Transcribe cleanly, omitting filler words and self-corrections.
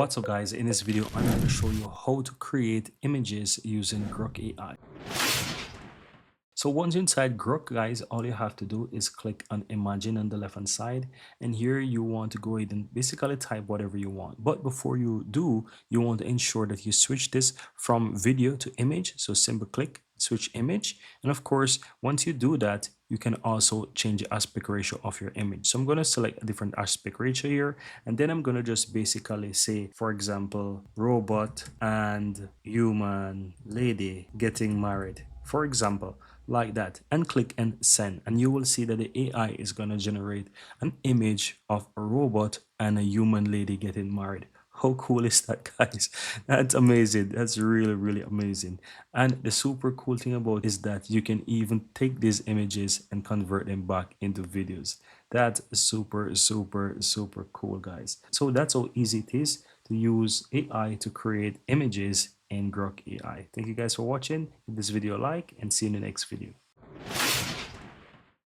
What's up guys, in this video I'm going to show you how to create images using Grok AI. So once you're inside Grok, guys, all you have to do is click on Imagine on the left hand side, and here you want to go ahead and basically type whatever you want. But before you do, you want to ensure that you switch this from video to image. So simply click switch image, and of course once you do that, you can also change the aspect ratio of your image. So I'm going to select a different aspect ratio here, and then I'm going to just basically say, for example, robot and human lady getting married, for example, like that, and click and send, and you will see that the AI is going to generate an image of a robot and a human lady getting married. How cool is that, guys? That's amazing. That's really amazing. And the super cool thing about it is that you can even take these images and convert them back into videos. That's super cool, guys. So that's how easy it is to use AI to create images in Grok AI. Thank you guys for watching. Give this video a like and see you in the next video.